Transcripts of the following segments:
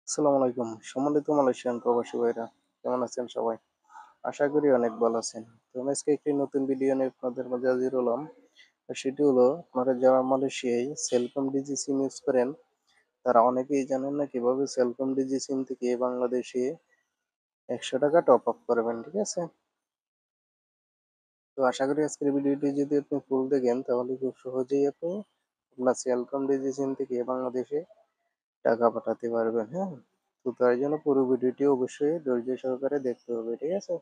আসসালামু আলাইকুম। সম্মানিত মালয়েশিয়ান প্রবাসী ভাইরা, কেমন আছেন সবাই? আশা করি অনেক ভালো আছেন। তো আমি আজকে একটি নতুন ভিডিও নিয়ে আপনাদের মাঝে হাজির হলাম। আর সেটি হলো আপনারা যারা মালয়েশিয়ায় সেলকম ডিজি সিম ইউজ করেন, তারা অনেকেই জানেন না কিভাবে সেলকম ডিজি সিম থেকে বাংলাদেশে ৳১০০ টপ আপ করবেন, ঠিক আছে? তো আশা করি আজকের ভিডিওটি যদি আপনি ফুল দেখেন তাহলে খুব সহজেই আপনি আপনার সেলকম ডিজি সিম থেকে বাংলাদেশে টাকা পাঠাতে পারবেন, হ্যাঁ? তো তার জন্য পুরো ভিডিওটি অবশ্যই ধৈর্য সহকারে দেখতে হবে, ঠিক আছে?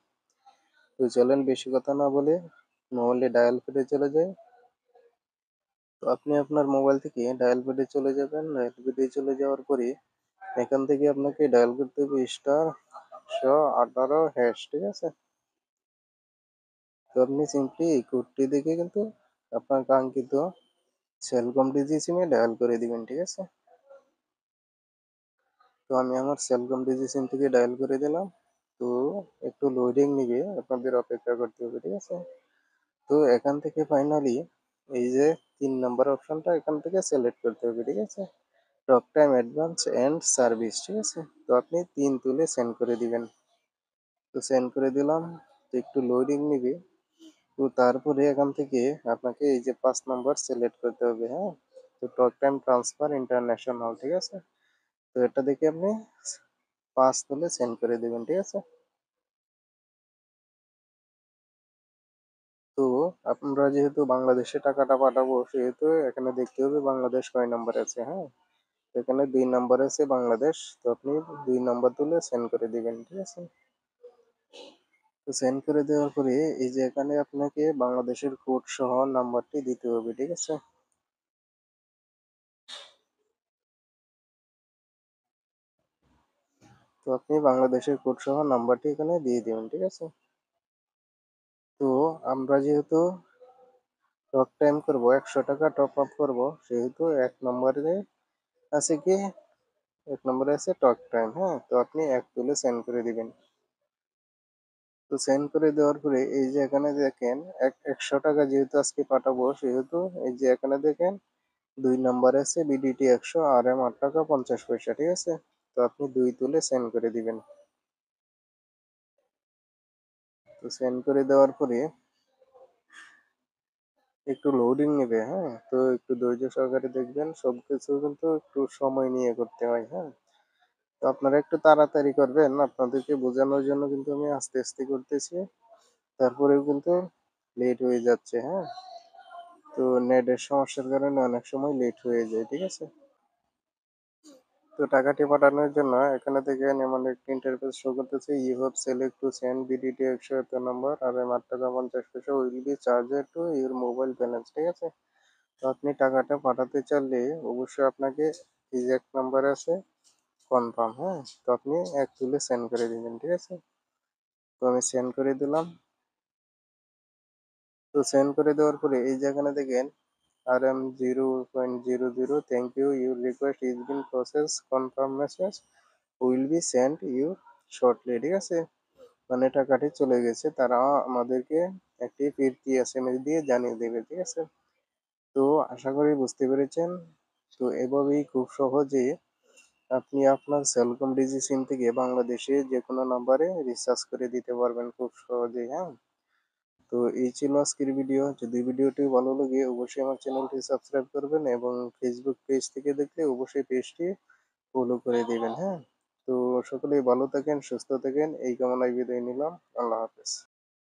তো চলেন বেশি কথা না বলে মোবাইলে ডায়াল প্যাডে চলে যাই। তো আপনি আপনার মোবাইল থেকে ডায়াল প্যাডে চলে যাবেন। ডায়াল প্যাডে চলে যাওয়ার পরে এখান থেকে আপনাকে ডায়াল করতে হবে *118# ঠিক আছে? তো আপনি সিম্পলি এই কোডটি দেখে কিন্তু আপনার কাঙ্ক্ষিত সেলকম ডিজি সিমে ডায়াল করে দিবেন, ঠিক আছে? তো আমি আমার সেলকম ডিজি সিম থেকে ডায়াল করে দিলাম। তো একটু লোডিং নিবে, আপনাদের অপেক্ষা করতে হবে, ঠিক আছে? তো এখান থেকে ফাইনালি এই যে ৩ নাম্বার অপশনটা এখান থেকে সিলেক্ট করতে হবে, ঠিক আছে? Talk time advance and service, ঠিক আছে? তো আপনি ৩ তুলে সেন্ড করে দিবেন। তো সেন্ড করে দিলাম। তো একটু লোডিং নিবে। তো তারপরে এখান থেকে আপনাকে এই যে ৫ নাম্বার সিলেক্ট করতে হবে, হ্যাঁ? তো টক টাইম ট্রান্সফার ইন্টারন্যাশনাল, ঠিক আছে? তো এটা দেখে আপনি ৫ তুলে সেন্ড করে দিবেন, ঠিক আছে? তো আমরা যেহেতু বাংলাদেশে টাকাটা পাঠাবো সেহেতু এখানে দেখতে হবে বাংলাদেশ কয় নাম্বারে আছে, হ্যাঁ? এখানে ২ নাম্বারে আছে বাংলাদেশ। তো আপনি ২ নাম্বার তুলে সেন্ড করে দিবেন, ঠিক আছে? তো সেন্ড করে দেওয়ার পরে এই যে এখানে আপনাকে বাংলাদেশের কোড সহ নাম্বারটি দিতে হবে, ঠিক আছে? তো আপনি বাংলাদেশের কোড সহ নাম্বারটি এখানে দিয়ে দিবেন, ঠিক আছে? তো আমরা যেহেতু টক টাইম করবো ৳১০০ টপ আপ করবো সেহেতু ১ নম্বরে আছে কি ১ নম্বরে আছে টক টাইম, হ্যাঁ? তো আপনি ১ তুলে সেন্ড করে দিবেন। তো সেন্ড করে দেওয়ার পরে এই যে এখানে দেখেন ৳১০০ যেহেতু আজকে পাঠাবো সেহেতু এই যে এখানে দেখেন ২ নাম্বারে আছে বিডিটি ১০০ RM ৳৮.৫০, ঠিক আছে? তো আপনি ২ তুলে সেন্ড করে দিবেন। তো সেন্ড করে দেওয়ার পরে একটু লোডিং নিবে, হ্যাঁ? তো একটু ধৈর্য সহকারে দেখবেন। সবকিছু কিন্তু একটু সময় নিয়ে করতে হয়, হ্যাঁ? তো আপনারা একটু তাড়াতাড়ি করবেন। আপনাদেরকে বোঝানোর জন্য কিন্তু আমি আস্তে, আস্তে করতেছি। তারপরেও কিন্তু লেট হয়ে যাচ্ছে, হ্যাঁ? তো নেটের সমস্যার কারণে অনেক সময় লেট হয়ে যায়, ঠিক আছে? তো টাকাটি পাঠানোর জন্য এখানে দেখেন এমন একটি ইন্টারফেস শো করতেছে, "you have select to send BDT ১০০ এত নম্বর আর ৳৮.৫০ will be charged to your mobile balance", ঠিক আছে? তো আপনি টাকাটা পাঠাতে চাইলে অবশ্যই আপনাকে এই যে ১ নাম্বারে আছে কনফার্ম, হ্যাঁ? তো আপনি ১ তুলে সেন্ড করে দিবেন, ঠিক আছে? তো আমি সেন্ড করে দিলাম। তো সেন্ড করে দেওয়ার পরে এই যে এখানে দেখেন RM0.00 thank you, your request is been process, confirm message will be sent you shortly, ঠিক আছে? মানে টাকাটি চলে গেছে। তারা আমাদেরকে একটি ফিরতি এসএমএস দিয়ে জানিয়ে দেবে, ঠিক আছে? তো আশা করি বুঝতে পেরেছেন। তো এভাবেই খুব সহজে আপনি আপনার সেলকম ডিজি সিম থেকে বাংলাদেশে যেকোনো নাম্বারে রিচার্জ করে দিতে পারবেন খুব সহজেই, হ্যাঁ? তো এই ছিল আজকের ভিডিও। যদি ভিডিওটি ভালো লাগে অবশ্যই আমার চ্যানেলটি সাবস্ক্রাইব করবেন এবং ফেসবুক পেজ থেকে দেখলে অবশ্যই পেজটি ফলো করে দিবেন, হ্যাঁ? তো সকলেই ভালো থাকেন, সুস্থ থাকেন এই কামনায় বিদায় নিলাম। আল্লাহ হাফেজ।